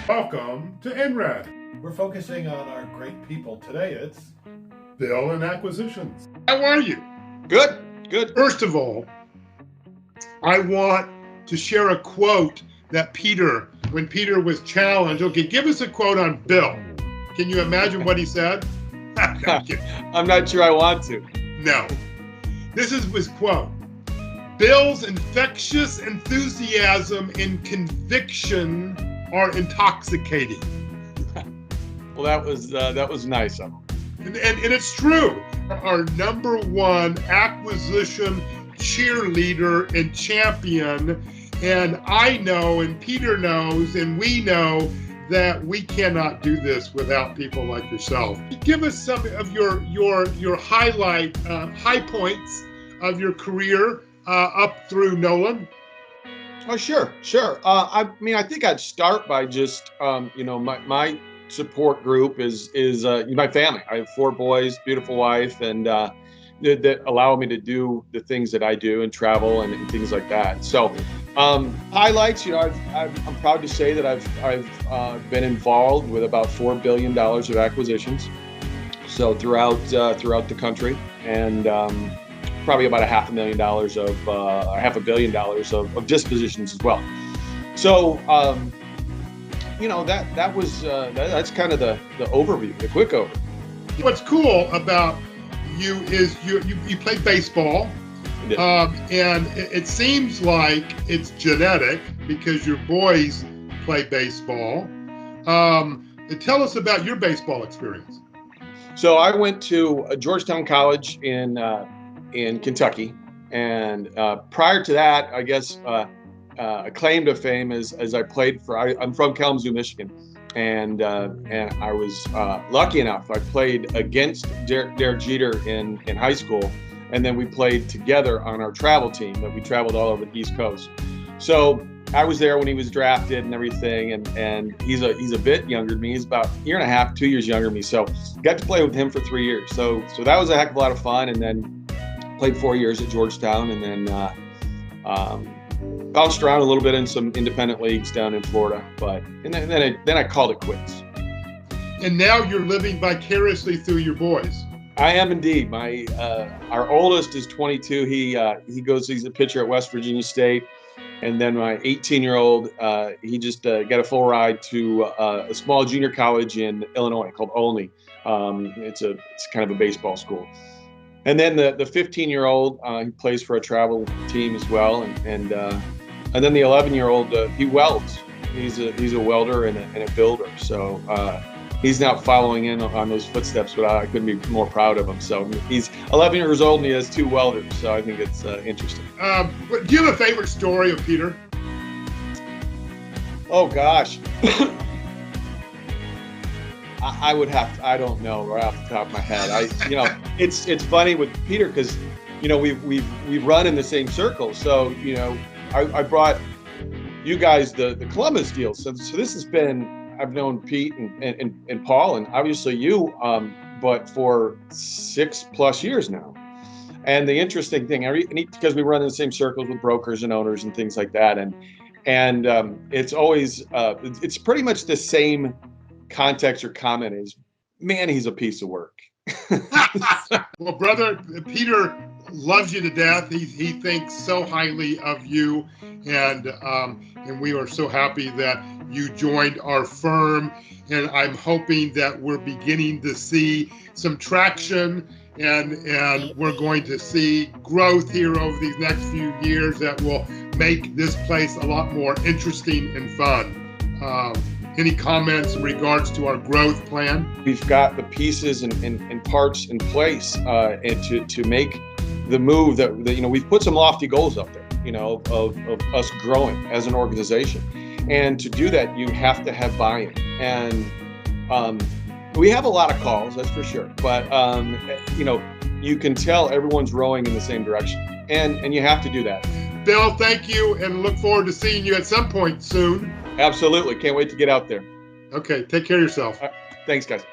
Welcome to NRED. We're focusing on our great people. Today it's Bill and Acquisitions. How are you? Good. First of all, I want to share a quote that Peter, when Peter was challenged, okay, give us a quote on Bill. Can you imagine what he said? I'm not sure I want to. No. This is his quote. Bill's infectious enthusiasm and conviction are intoxicating. Well, that was nice of him. And it's true. Our number one acquisition cheerleader and champion. And I know, and Peter knows, and we know that we cannot do this without people like yourself. Give us some of your highlight, high points of your career up through Nolan. Oh, sure. I think I'd start by just, my support group is my family. I have 4 boys, beautiful wife, and that allow me to do the things that I do and travel and things like that. So highlights, I'm proud to say that I've been involved with about $4 billion of acquisitions. So throughout the country, and probably about $500 million of dispositions as well. So that's kind of the overview, the quick overview. What's cool about you is you play baseball, and it seems like it's genetic because your boys play baseball. Tell us about your baseball experience. So I went to Georgetown College in Kentucky, and prior to that, I guess a claim to fame is I played for. I'm from Kalamazoo, Michigan, and I was lucky enough. I played against Derek Jeter in high school, and then we played together on our travel team that we traveled all over the East Coast. So I was there when he was drafted and everything, and he's a bit younger than me. He's about 1.5 2 years younger than me. So got to play with him for 3 years. So that was a heck of a lot of fun, and then played 4 years at Georgetown, and then bounced around a little bit in some independent leagues down in Florida. Then I called it quits. And now you're living vicariously through your boys. I am indeed. Our oldest is 22. He's a pitcher at West Virginia State. And then my 18-year-old, he just got a full ride to a small junior college in Illinois called Olney. It's kind of a baseball school. And then the 15-year-old, he plays for a travel team as well. And then the 11-year-old, he welds. He's a welder and a builder. So he's now following in on those footsteps, but I couldn't be more proud of him. So he's 11 years old and he has 2 welders. So I think it's interesting. Do you have a favorite story of Peter? Oh, gosh. I don't know right off the top of my head. It's funny with Peter because, we've run in the same circle. So, I brought you guys the Columbus deal. So this has been, I've known Pete and Paul and obviously you, but for 6+ years now. And the interesting thing, because we run in the same circles with brokers and owners and things like that. And it's always, it's pretty much the same context or comment is, man, he's a piece of work. Well, brother, Peter loves you to death. He thinks so highly of you, and we are so happy that you joined our firm. And I'm hoping that we're beginning to see some traction, and we're going to see growth here over these next few years that will make this place a lot more interesting and fun. Any comments in regards to our growth plan? We've got the pieces and parts in place and to make the move that we've put some lofty goals up there, of us growing as an organization. And to do that, you have to have buy-in. And we have a lot of calls, that's for sure. But, you can tell everyone's rowing in the same direction. And you have to do that. Bill, thank you, and look forward to seeing you at some point soon. Absolutely. Can't wait to get out there. Okay. Take care of yourself. Thanks, guys.